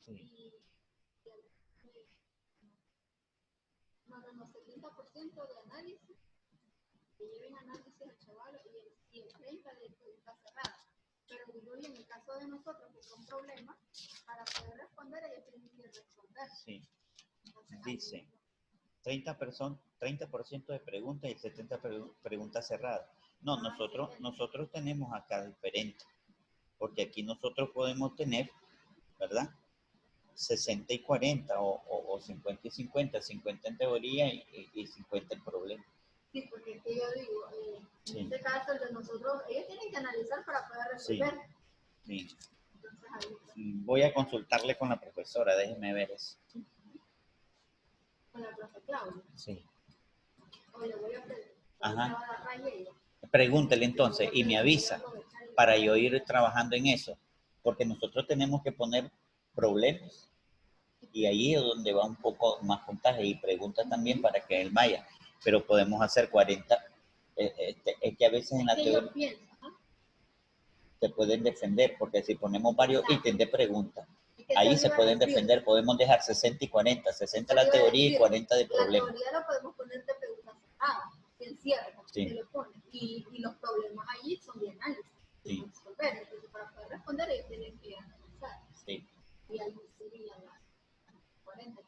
Sí. Más o menos 70% de análisis, que lleven análisis al chaval y el 30% de preguntas cerradas. Pero digo, y en el caso de nosotros, que son problemas, para poder responder, ellos tienen que responder. Sí. Dice 30% de preguntas y el 70% preguntas cerradas. No, nosotros tenemos acá diferente, porque aquí nosotros podemos tener, ¿verdad? 60 y 40 o 50 y 50, 50 en teoría y 50 en problema. Sí, porque es que yo digo, en este caso el de nosotros, ellos tienen que analizar para poder resolver. Sí. Entonces, ahí, voy a consultarle con la profesora, déjeme ver eso. Con la profe Claudia. Sí. Oye, voy a preguntar. Ajá. Pregúntele entonces y me avisa para yo ir trabajando en eso, porque nosotros tenemos que poner problemas y ahí es donde va un poco más puntaje y preguntas también para que él vaya, pero podemos hacer 40, es que a veces en la teoría se pueden defender, porque si ponemos varios ítems de preguntas, ahí se pueden defender, podemos dejar 60 y 40, 60 la teoría y 40 de problemas. La teoría la podemos poner de preguntas cerradas, bien cierto, sí. Se le pone, y los problemas allí son de análisis, sí. Resolver. Entonces para poder responder ellos tienen que analizar. Sí. Y ahí sería la 40.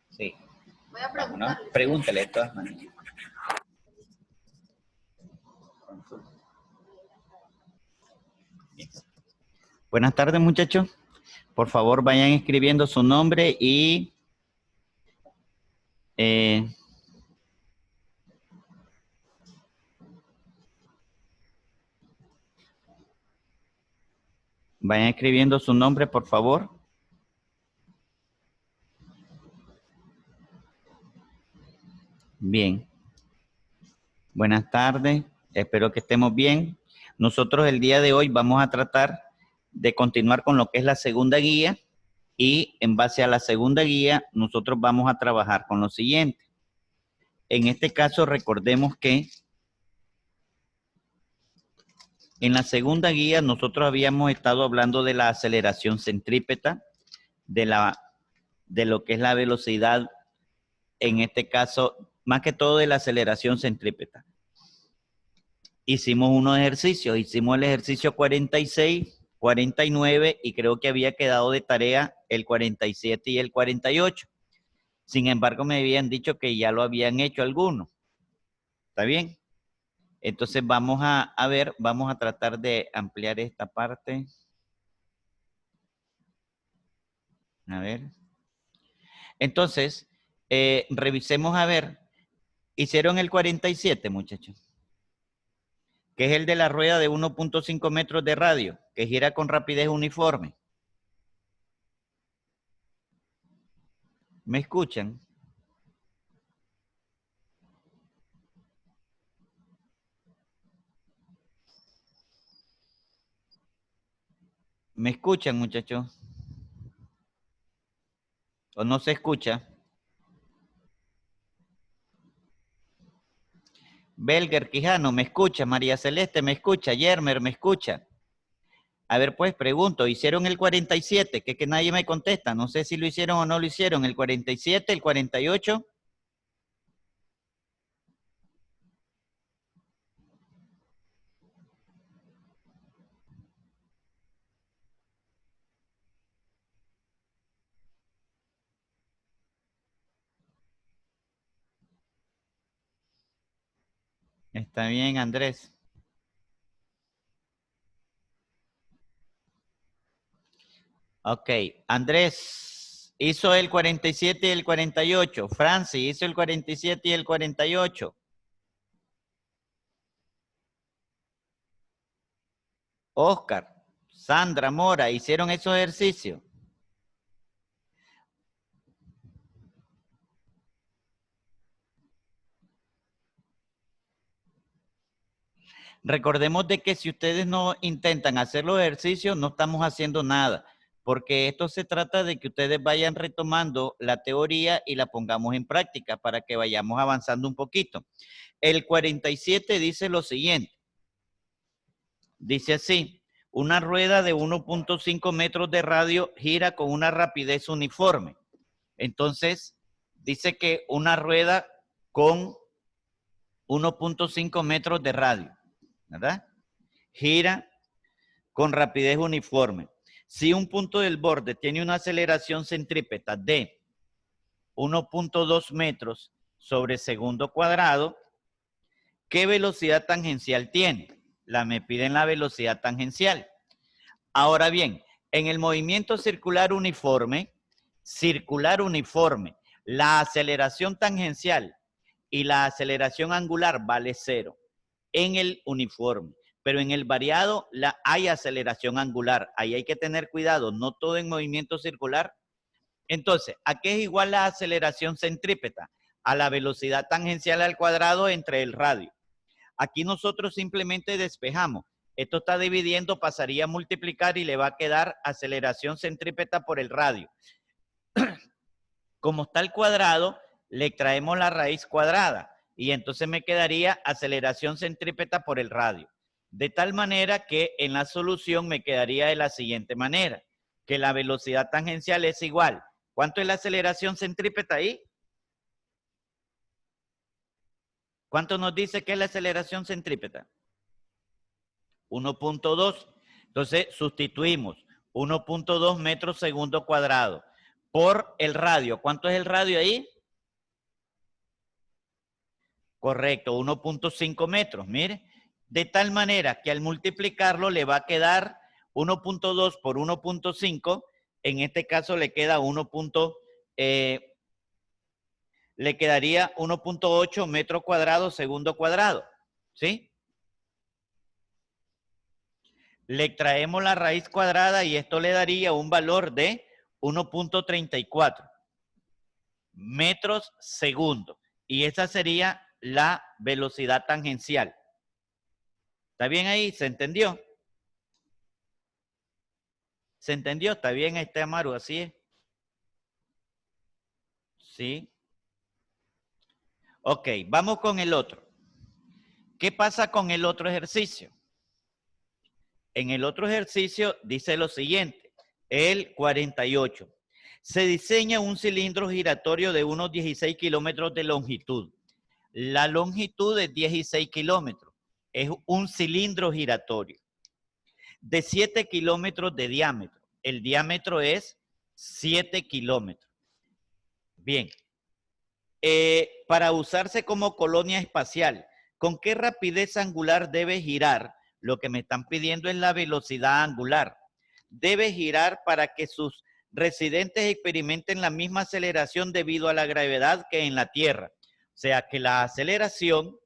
Sí. Voy a preguntarle. Bueno, pregúntele de todas maneras. Buenas tardes, muchachos. Por favor, vayan escribiendo su nombre y vayan escribiendo su nombre, por favor. Bien. Buenas tardes. Espero que estemos bien. Nosotros el día de hoy vamos a tratar de continuar con lo que es la segunda guía y en base a la segunda guía nosotros vamos a trabajar con lo siguiente. En este caso recordemos que en la segunda guía nosotros habíamos estado hablando de la aceleración centrípeta, de lo que es la velocidad, en este caso, más que todo de la aceleración centrípeta. Hicimos unos ejercicios, hicimos el ejercicio 46, 49 y creo que había quedado de tarea el 47 y el 48. Sin embargo, me habían dicho que ya lo habían hecho algunos. ¿Está bien? Entonces vamos a ver, vamos a tratar de ampliar esta parte. A ver. Entonces, revisemos a ver. Hicieron el 47, muchachos. Que es el de la rueda de 1.5 metros de radio, que gira con rapidez uniforme. ¿Me escuchan? ¿Me escuchan, muchachos? ¿O no se escucha? Belger Quijano, ¿me escucha? María Celeste, ¿me escucha? Yermer, ¿me escucha? A ver, pues, pregunto, ¿hicieron el 47? Que nadie me contesta. No sé si lo hicieron o no lo hicieron. ¿El 47, el 48? Está bien, Andrés. Ok, Andrés hizo el 47 y el 48. Francis hizo el 47 y el 48. Oscar, Sandra, Mora, ¿hicieron esos ejercicios? Recordemos de que si ustedes no intentan hacer los ejercicios, no estamos haciendo nada, porque esto se trata de que ustedes vayan retomando la teoría y la pongamos en práctica para que vayamos avanzando un poquito. El 47 dice lo siguiente. Dice así, una rueda de 1.5 metros de radio gira con una rapidez uniforme. Entonces, dice que una rueda con 1.5 metros de radio, ¿verdad? Gira con rapidez uniforme. Si un punto del borde tiene una aceleración centrípeta de 1.2 metros sobre segundo cuadrado, ¿qué velocidad tangencial tiene? Me piden la velocidad tangencial. Ahora bien, en el movimiento circular uniforme, la aceleración tangencial y la aceleración angular vale 0 en el uniforme. Pero en el variado hay aceleración angular. Ahí hay que tener cuidado, no todo en movimiento circular. Entonces, ¿a qué es igual la aceleración centrípeta? A la velocidad tangencial al cuadrado entre el radio. Aquí nosotros simplemente despejamos. Esto está dividiendo, pasaría a multiplicar y le va a quedar aceleración centrípeta por el radio. Como está el cuadrado, le traemos la raíz cuadrada y entonces me quedaría aceleración centrípeta por el radio. De tal manera que en la solución me quedaría de la siguiente manera, que la velocidad tangencial es igual. ¿Cuánto es la aceleración centrípeta ahí? ¿Cuánto nos dice que es la aceleración centrípeta? 1.2. Entonces sustituimos 1.2 metros segundo cuadrado por el radio. ¿Cuánto es el radio ahí? Correcto, 1.5 metros, mire. De tal manera que al multiplicarlo le va a quedar 1.2 por 1.5. En este caso le queda le quedaría 1.8 metros cuadrados segundo cuadrado, ¿sí? Le traemos la raíz cuadrada y esto le daría un valor de 1.34 metros segundo. Y esa sería la velocidad tangencial. ¿Está bien ahí? ¿Se entendió? ¿Se entendió? ¿Está bien, Amaru? ¿Así es? Sí. Ok, vamos con el otro. ¿Qué pasa con el otro ejercicio? En el otro ejercicio dice lo siguiente, el 48. Se diseña un cilindro giratorio de unos 16 kilómetros de longitud. La longitud es 16 kilómetros. Es un cilindro giratorio de 7 kilómetros de diámetro. El diámetro es 7 kilómetros. Bien. Para usarse como colonia espacial, ¿con qué rapidez angular debe girar? Lo que me están pidiendo es la velocidad angular. Debe girar para que sus residentes experimenten la misma aceleración debido a la gravedad que en la Tierra. O sea que la aceleración,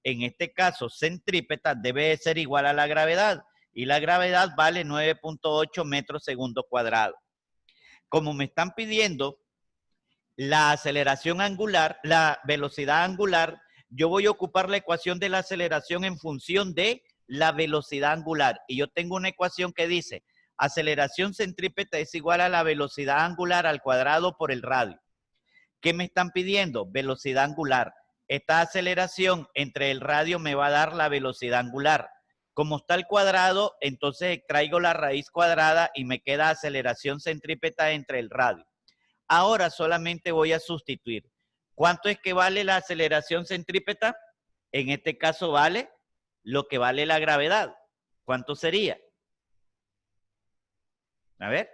en este caso centrípeta, debe ser igual a la gravedad. Y la gravedad vale 9.8 metros segundo cuadrado. Como me están pidiendo la aceleración angular, la velocidad angular, yo voy a ocupar la ecuación de la aceleración en función de la velocidad angular. Y yo tengo una ecuación que dice, aceleración centrípeta es igual a la velocidad angular al cuadrado por el radio. ¿Qué me están pidiendo? Velocidad angular. Esta aceleración entre el radio me va a dar la velocidad angular. Como está el cuadrado, entonces extraigo la raíz cuadrada y me queda aceleración centrípeta entre el radio. Ahora solamente voy a sustituir. ¿Cuánto es que vale la aceleración centrípeta? En este caso vale lo que vale la gravedad. ¿Cuánto sería? A ver.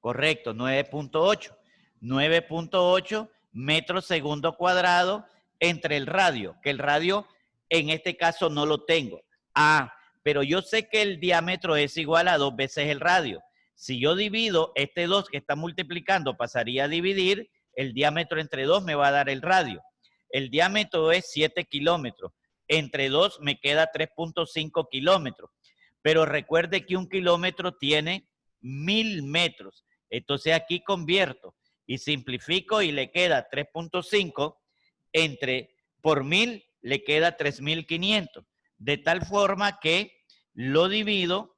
Correcto, 9.8. 9.8 metros segundo cuadrado entre el radio, que el radio en este caso no lo tengo. Ah, pero yo sé que el diámetro es igual a 2 veces el radio. Si yo divido este 2 que está multiplicando, pasaría a dividir, el diámetro entre 2 me va a dar el radio. El diámetro es 7 kilómetros. Entre 2 me queda 3.5 kilómetros. Pero recuerde que un kilómetro tiene 1000 metros. Entonces aquí convierto y simplifico y le queda 3.5 por 1000 le queda 3500. De tal forma que lo divido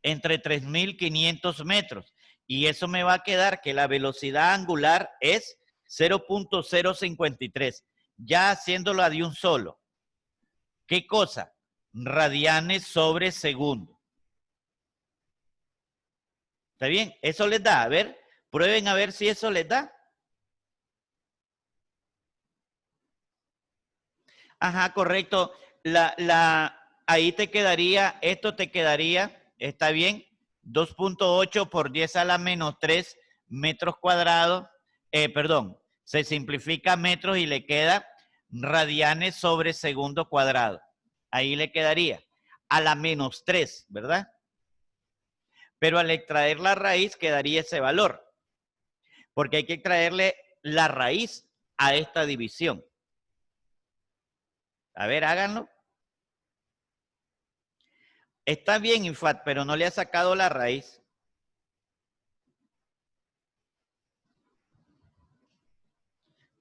entre 3500 metros. Y eso me va a quedar que la velocidad angular es 0.053. Ya haciéndolo de un solo. ¿Qué cosa? Radianes sobre segundo. ¿Está bien? Eso les da. A ver, prueben a ver si eso les da. Ajá, correcto. Ahí te quedaría, esto te quedaría, está bien, 2.8 por 10 a la menos 3 metros cuadrados, perdón, se simplifica metros y le queda radianes sobre segundo cuadrado. Ahí le quedaría a la menos 3, ¿verdad? Pero al extraer la raíz quedaría ese valor, porque hay que extraerle la raíz a esta división. A ver, háganlo. Está bien, Infat, pero no le ha sacado la raíz.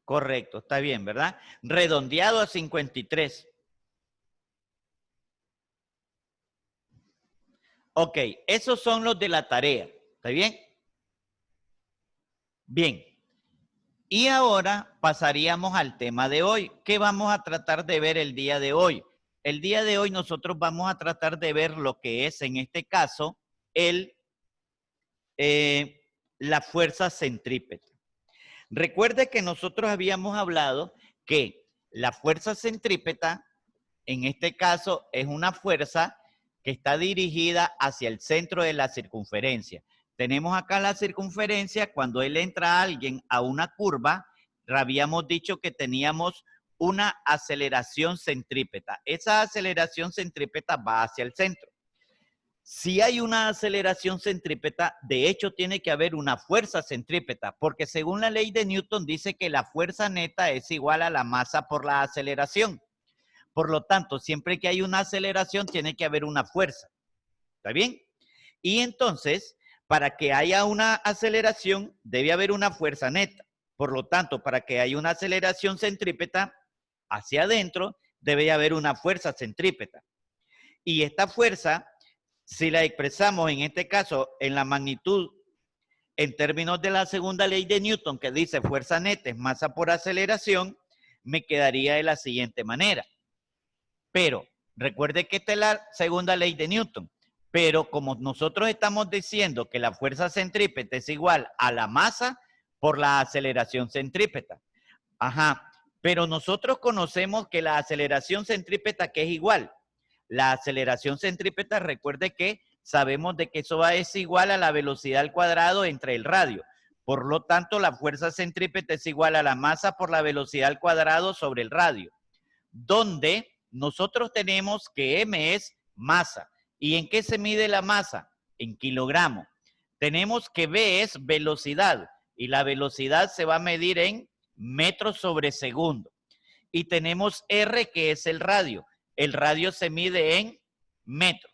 Correcto, está bien, ¿verdad? Redondeado a 53. Ok, esos son los de la tarea. ¿Está bien? Bien. Y ahora pasaríamos al tema de hoy. ¿Qué vamos a tratar de ver el día de hoy? El día de hoy nosotros vamos a tratar de ver lo que es, en este caso, la fuerza centrípeta. Recuerde que nosotros habíamos hablado que la fuerza centrípeta, en este caso, es una fuerza que está dirigida hacia el centro de la circunferencia. Tenemos acá la circunferencia, cuando él entra a alguien a una curva, habíamos dicho que teníamos una aceleración centrípeta. Esa aceleración centrípeta va hacia el centro. Si hay una aceleración centrípeta, de hecho tiene que haber una fuerza centrípeta, porque según la ley de Newton dice que la fuerza neta es igual a la masa por la aceleración. Por lo tanto, siempre que hay una aceleración, tiene que haber una fuerza. ¿Está bien? Y entonces, para que haya una aceleración, debe haber una fuerza neta. Por lo tanto, para que haya una aceleración centrípeta hacia adentro, debe haber una fuerza centrípeta. Y esta fuerza, si la expresamos en este caso en la magnitud en términos de la segunda ley de Newton, que dice fuerza neta es masa por aceleración, me quedaría de la siguiente manera. Pero recuerde que esta es la segunda ley de Newton. Pero como nosotros estamos diciendo que la fuerza centrípeta es igual a la masa por la aceleración centrípeta. Ajá. Pero nosotros conocemos que la aceleración centrípeta, ¿qué es igual? La aceleración centrípeta, recuerde que sabemos de que eso es igual a la velocidad al cuadrado entre el radio. Por lo tanto, la fuerza centrípeta es igual a la masa por la velocidad al cuadrado sobre el radio. Donde nosotros tenemos que M es masa. ¿Y en qué se mide la masa? En kilogramos. Tenemos que V es velocidad y la velocidad se va a medir en metros sobre segundo. Y tenemos R que es el radio. El radio se mide en metros.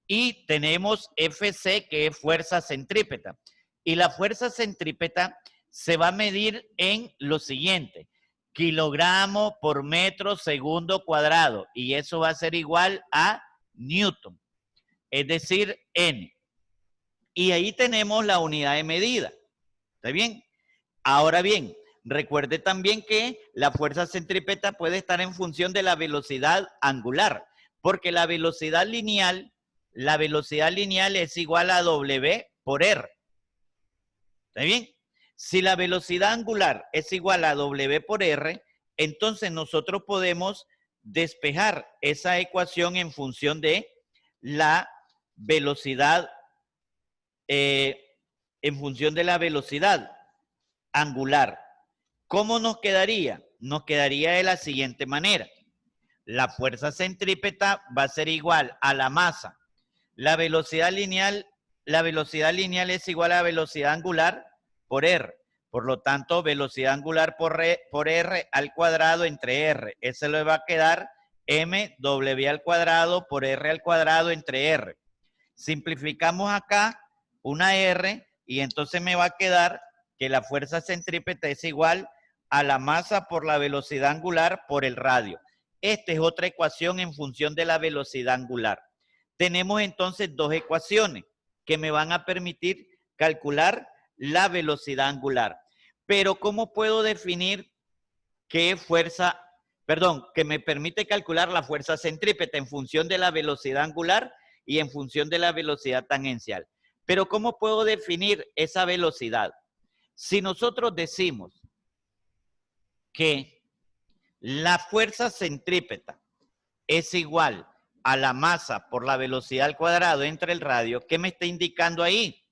Y tenemos FC que es fuerza centrípeta. Y la fuerza centrípeta se va a medir en lo siguiente: kilogramos por metro segundo cuadrado. Y eso va a ser igual a Newton. Es decir, N. Y ahí tenemos la unidad de medida. ¿Está bien? Ahora bien, recuerde también que la fuerza centrípeta puede estar en función de la velocidad angular, porque la velocidad lineal es igual a W por R. ¿Está bien? Si la velocidad angular es igual a W por R, entonces nosotros podemos despejar esa ecuación en función de la velocidad, angular. ¿Cómo nos quedaría? Nos quedaría de la siguiente manera. La fuerza centrípeta va a ser igual a la masa. La velocidad lineal es igual a la velocidad angular por R. Por lo tanto, velocidad angular por R al cuadrado entre R. Eso le va a quedar MW al cuadrado por R al cuadrado entre R. Simplificamos acá una R y entonces me va a quedar que la fuerza centrípeta es igual a la masa por la velocidad angular por el radio. Esta es otra ecuación en función de la velocidad angular. Tenemos entonces dos ecuaciones que me van a permitir calcular la velocidad angular. Pero ¿cómo puedo definir qué fuerza, que me permite calcular la fuerza centrípeta en función de la velocidad angular y en función de la velocidad tangencial? Pero ¿cómo puedo definir esa velocidad? Si nosotros decimos que la fuerza centrípeta es igual a la masa por la velocidad al cuadrado entre el radio, ¿qué me está indicando ahí?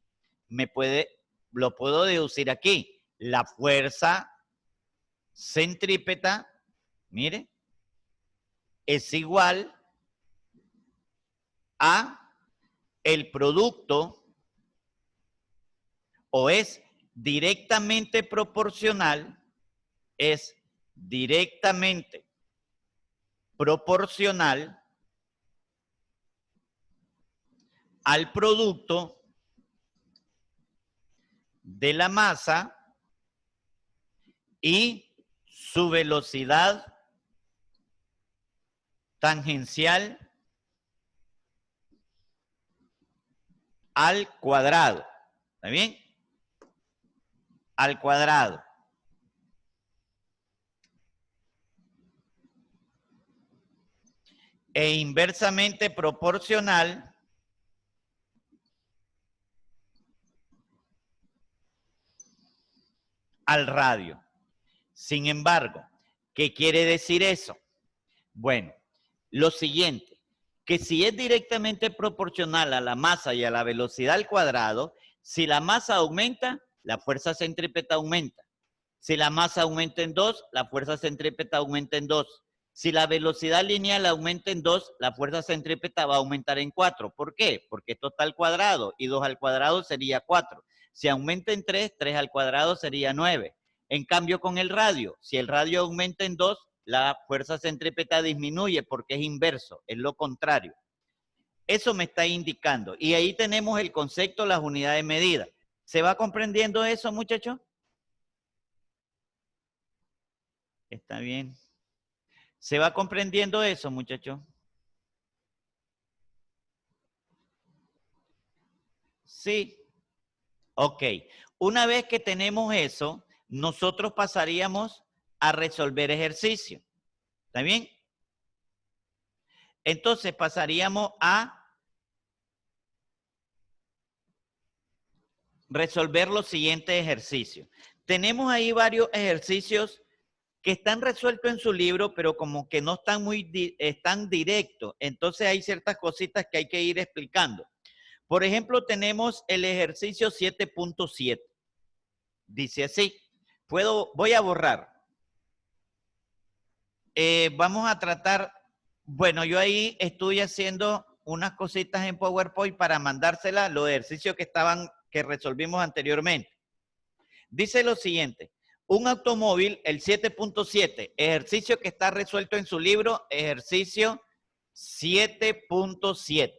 Lo puedo deducir aquí. La fuerza centrípeta, mire, es igual a el producto, o es directamente proporcional al producto de la masa y su velocidad tangencial al cuadrado. ¿Está bien? Al cuadrado. E inversamente proporcional al radio. Sin embargo, ¿qué quiere decir eso? Bueno, lo siguiente, que si es directamente proporcional a la masa y a la velocidad al cuadrado, si la masa aumenta, la fuerza centrípeta aumenta. Si la masa aumenta en 2, la fuerza centrípeta aumenta en 2. Si la velocidad lineal aumenta en 2, la fuerza centrípeta va a aumentar en 4. ¿Por qué? Porque esto está al cuadrado y 2 al cuadrado sería 4. Si aumenta en 3, 3 al cuadrado sería 9. En cambio con el radio, si el radio aumenta en 2, la fuerza centrípeta disminuye porque es inverso, es lo contrario. Eso me está indicando. Y ahí tenemos el concepto, las unidades de medida. ¿Se va comprendiendo eso, muchachos? Está bien. ¿Se va comprendiendo eso, muchachos? Sí. Ok. Una vez que tenemos eso, nosotros pasaríamos a resolver ejercicio. ¿Está bien? Entonces pasaríamos a resolver los siguientes ejercicios. Tenemos ahí varios ejercicios que están resueltos en su libro, pero como que no están están directos. Entonces hay ciertas cositas que hay que ir explicando. Por ejemplo, tenemos el ejercicio 7.7. Dice así. Voy a borrar. Vamos a tratar, bueno, yo ahí estoy haciendo unas cositas en PowerPoint para mandárselas, los ejercicios que resolvimos anteriormente. Dice lo siguiente. Un automóvil, el 7.7, ejercicio que está resuelto en su libro, ejercicio 7.7.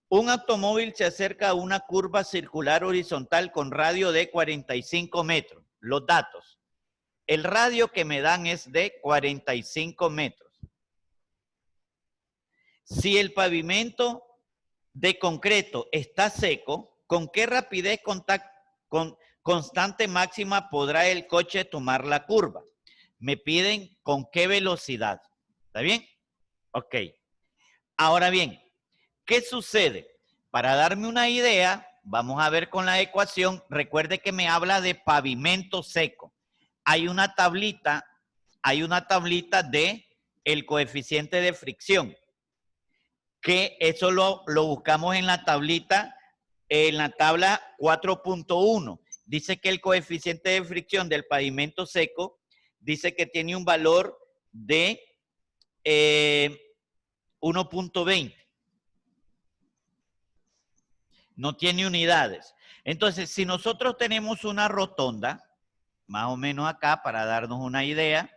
Un automóvil se acerca a una curva circular horizontal con radio de 45 metros. Los datos. El radio que me dan es de 45 metros. Si el pavimento de concreto está seco, ¿con qué rapidez constante máxima podrá el coche tomar la curva? Me piden con qué velocidad. ¿Está bien? Ok. Ahora bien, ¿qué sucede? Para darme una idea, vamos a ver con la ecuación. Recuerde que me habla de pavimento seco. Hay una tablita de el coeficiente de fricción, que eso lo buscamos en la tablita, en la tabla 4.1. Dice que el coeficiente de fricción del pavimento seco dice que tiene un valor de 1.20. No tiene unidades. Entonces, si nosotros tenemos una rotonda, más o menos acá, para darnos una idea,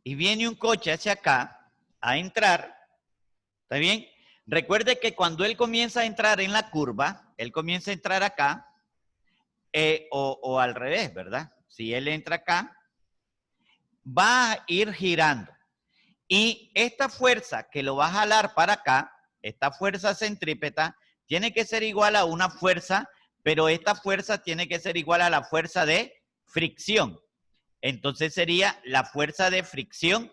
y viene un coche hacia acá a entrar, ¿está bien? Recuerde que cuando él comienza a entrar en la curva, él comienza a entrar acá, o al revés, ¿verdad? Si él entra acá, va a ir girando. Y esta fuerza que lo va a jalar para acá, esta fuerza centrípeta, tiene que ser igual a una fuerza, pero esta fuerza tiene que ser igual a la fuerza de fricción. Entonces sería la fuerza de fricción.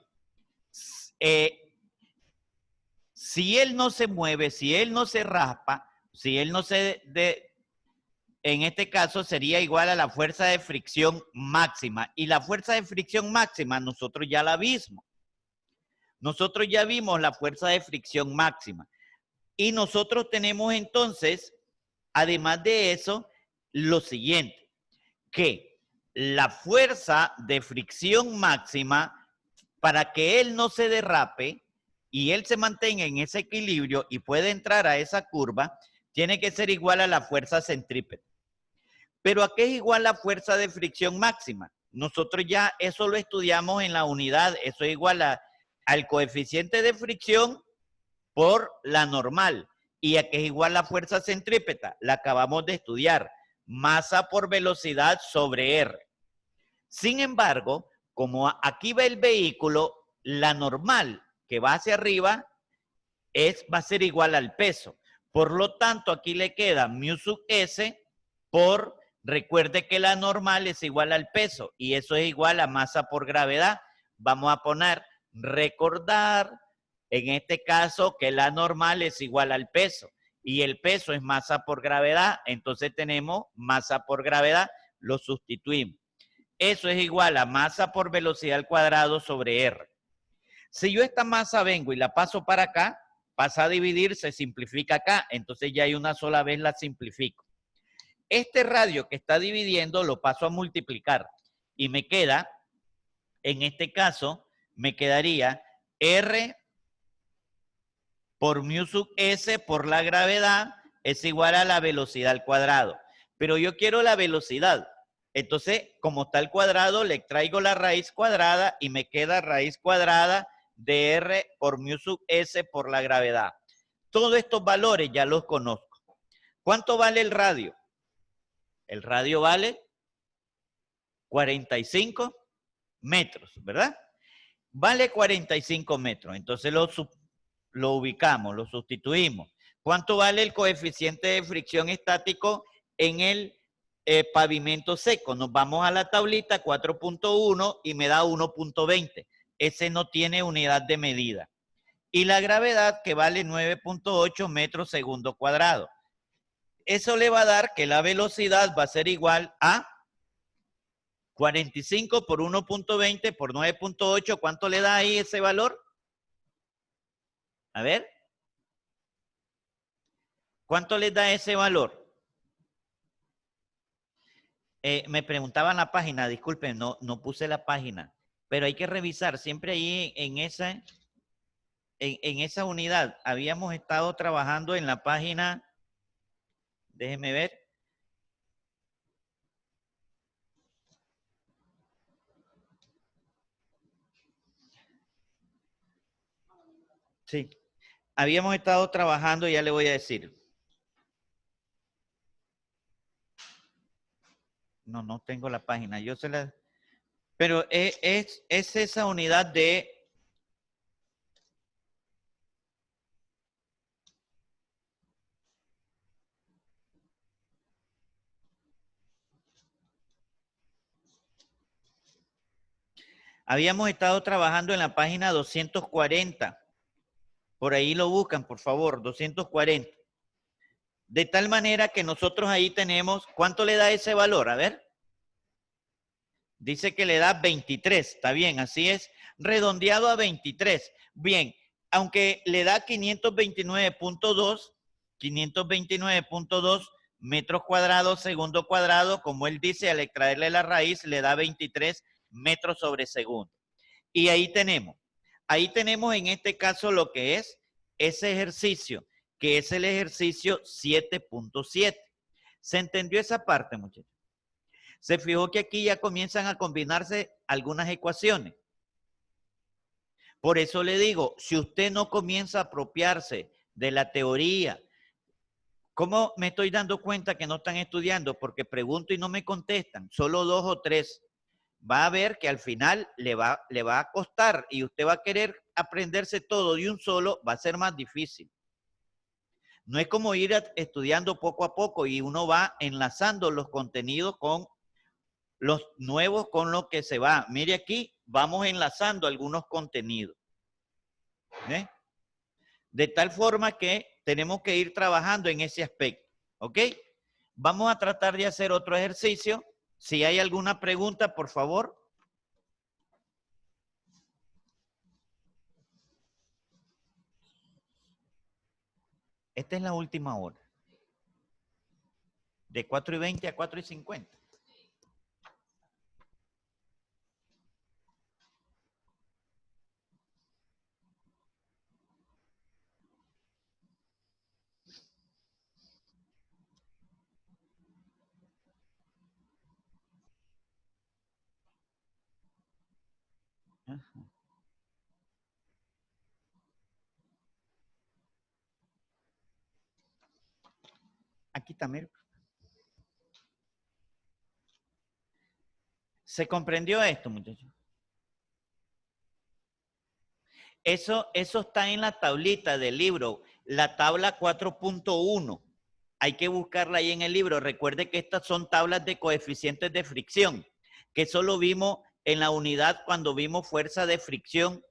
Si él no se mueve, si él no se raspa, si él no se... en este caso sería igual a la fuerza de fricción máxima. Y la fuerza de fricción máxima nosotros ya la vimos. Nosotros ya vimos la fuerza de fricción máxima. Y nosotros tenemos entonces, además de eso, lo siguiente, que la fuerza de fricción máxima, para que él no se derrape y él se mantenga en ese equilibrio y pueda entrar a esa curva, tiene que ser igual a la fuerza centrípeta. ¿Pero a qué es igual la fuerza de fricción máxima? Nosotros ya eso lo estudiamos en la unidad, eso es igual al coeficiente de fricción por la normal. ¿Y a qué es igual la fuerza centrípeta? La acabamos de estudiar. Masa por velocidad sobre R. Sin embargo, como aquí va el vehículo, la normal que va hacia arriba va a ser igual al peso. Por lo tanto, aquí le queda mu sub S por, recuerde que la normal es igual al peso y eso es igual a masa por gravedad. Vamos a poner recordar, en este caso, que la normal es igual al peso y el peso es masa por gravedad, entonces tenemos masa por gravedad, lo sustituimos. Eso es igual a masa por velocidad al cuadrado sobre R. Si yo esta masa vengo y la paso para acá, pasa a dividir, se simplifica acá, entonces ya hay una sola vez la simplifico. Este radio que está dividiendo lo paso a multiplicar y me queda, en este caso, me quedaría R por mu sub S por la gravedad es igual a la velocidad al cuadrado. Pero yo quiero la velocidad. Entonces, como está el cuadrado, le traigo la raíz cuadrada y me queda raíz cuadrada de R por mu sub S por la gravedad. Todos estos valores ya los conozco. ¿Cuánto vale el radio? El radio vale 45 metros, ¿verdad? Vale 45 metros. Entonces lo ubicamos, lo sustituimos. ¿Cuánto vale el coeficiente de fricción estático en el pavimento seco? Nos vamos a la tablita 4.1 y me da 1.20. Ese no tiene unidad de medida. Y la gravedad que vale 9.8 metros segundo cuadrado. Eso le va a dar que la velocidad va a ser igual a 45 por 1.20 por 9.8. ¿Cuánto le da ahí ese valor? A ver. ¿Cuánto les da ese valor? Me preguntaban la página, disculpen, no puse la página, pero hay que revisar, siempre ahí en esa unidad habíamos estado trabajando en la página, déjenme ver. Sí, habíamos estado trabajando, ya le voy a decir. No tengo la página, yo se la... Pero es esa unidad de... Habíamos estado trabajando en la página 240. Por ahí lo buscan, por favor, 240. De tal manera que nosotros ahí tenemos, ¿cuánto le da ese valor? A ver. Dice que le da 23, está bien, así es, redondeado a 23. Bien, aunque le da 529.2 metros cuadrados segundo cuadrado, como él dice, al extraerle la raíz le da 23 metros sobre segundo. Y ahí tenemos en este caso lo que es ese ejercicio, que es el ejercicio 7.7. ¿Se entendió esa parte, muchachos? Se fijó que aquí ya comienzan a combinarse algunas ecuaciones. Por eso le digo, si usted no comienza a apropiarse de la teoría, ¿cómo me estoy dando cuenta que no están estudiando? Porque pregunto y no me contestan, solo 2 o 3. Va a ver que al final le va a costar y usted va a querer aprenderse todo de un solo, va a ser más difícil. No es como ir estudiando poco a poco y uno va enlazando los contenidos con los nuevos con lo que se va. Mire aquí, vamos enlazando algunos contenidos. ¿Eh? De tal forma que tenemos que ir trabajando en ese aspecto. ¿Ok? Vamos a tratar de hacer otro ejercicio. Si hay alguna pregunta, por favor. Esta es la última hora. De 4:20 a 4:50. Aquí también. ¿Se comprendió esto, muchachos? Eso está en la tablita del libro, la tabla 4.1. Hay que buscarla ahí en el libro. Recuerde que estas son tablas de coeficientes de fricción, que eso lo vimos en la unidad cuando vimos fuerza de fricción.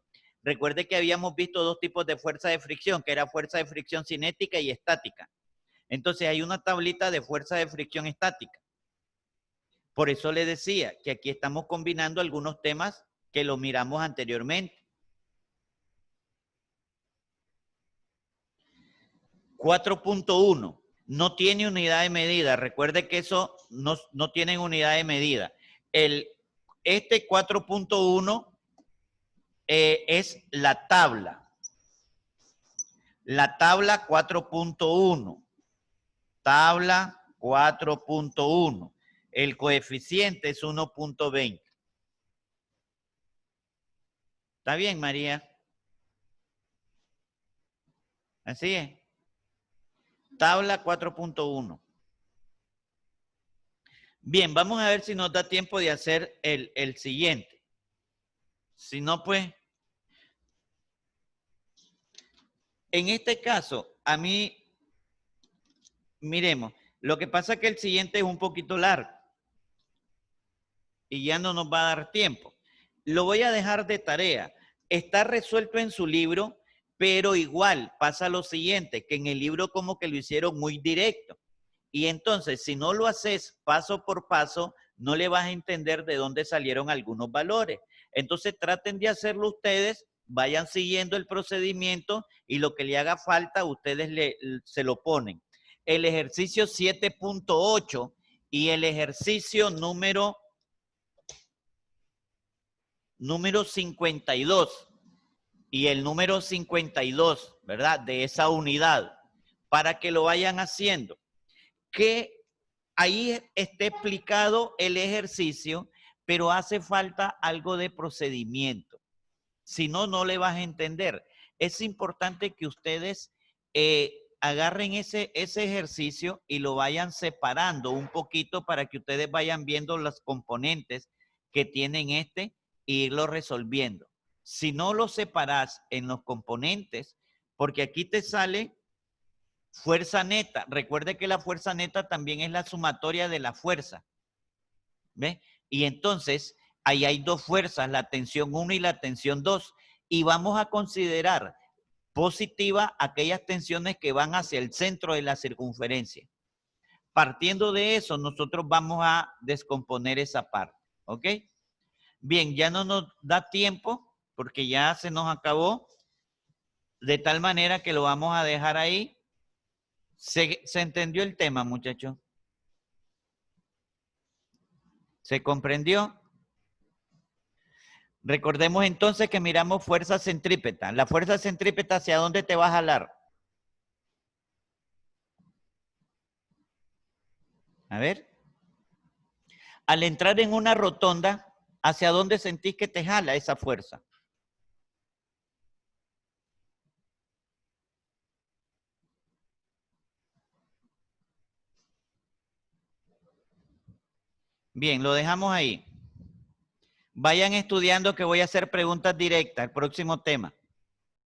Recuerde que habíamos visto dos tipos de fuerza de fricción, que era fuerza de fricción cinética y estática. Entonces hay una tablita de fuerza de fricción estática. Por eso le decía que aquí estamos combinando algunos temas que lo miramos anteriormente. 4.1 no tiene unidad de medida. Recuerde que eso no tiene unidad de medida. Este 4.1 es la tabla. La tabla 4.1. Tabla 4.1. El coeficiente es 1.20. ¿Está bien, María? Así es. Tabla 4.1. Bien, vamos a ver si nos da tiempo de hacer el siguiente. Si no, pues, en este caso, a mí, miremos, lo que pasa es que el siguiente es un poquito largo y ya no nos va a dar tiempo. Lo voy a dejar de tarea. Está resuelto en su libro, pero igual pasa lo siguiente, que en el libro como que lo hicieron muy directo. Y entonces, si no lo haces paso por paso, no le vas a entender de dónde salieron algunos valores. Entonces, traten de hacerlo ustedes, vayan siguiendo el procedimiento y lo que le haga falta, ustedes se lo ponen. El ejercicio 7.8 y el ejercicio número 52 y el número 52, ¿verdad? De esa unidad, para que lo vayan haciendo. Que ahí esté explicado el ejercicio, pero hace falta algo de procedimiento. Si no, no le vas a entender. Es importante que ustedes agarren ese ejercicio y lo vayan separando un poquito para que ustedes vayan viendo los componentes que tienen e irlo resolviendo. Si no lo separas en los componentes, porque aquí te sale fuerza neta. Recuerde que la fuerza neta también es la sumatoria de la fuerza. ¿Ve? Y entonces, ahí hay dos fuerzas, la tensión 1 y la tensión 2. Y vamos a considerar positiva aquellas tensiones que van hacia el centro de la circunferencia. Partiendo de eso, nosotros vamos a descomponer esa parte. ¿Ok? Bien, ya no nos da tiempo porque ya se nos acabó. De tal manera que lo vamos a dejar ahí. ¿Se entendió el tema, muchachos? ¿Se comprendió? Recordemos entonces que miramos fuerza centrípeta. La fuerza centrípeta, ¿hacia dónde te va a jalar? A ver. Al entrar en una rotonda, ¿hacia dónde sentís que te jala esa fuerza? Bien, lo dejamos ahí. Vayan estudiando que voy a hacer preguntas directas, el próximo tema.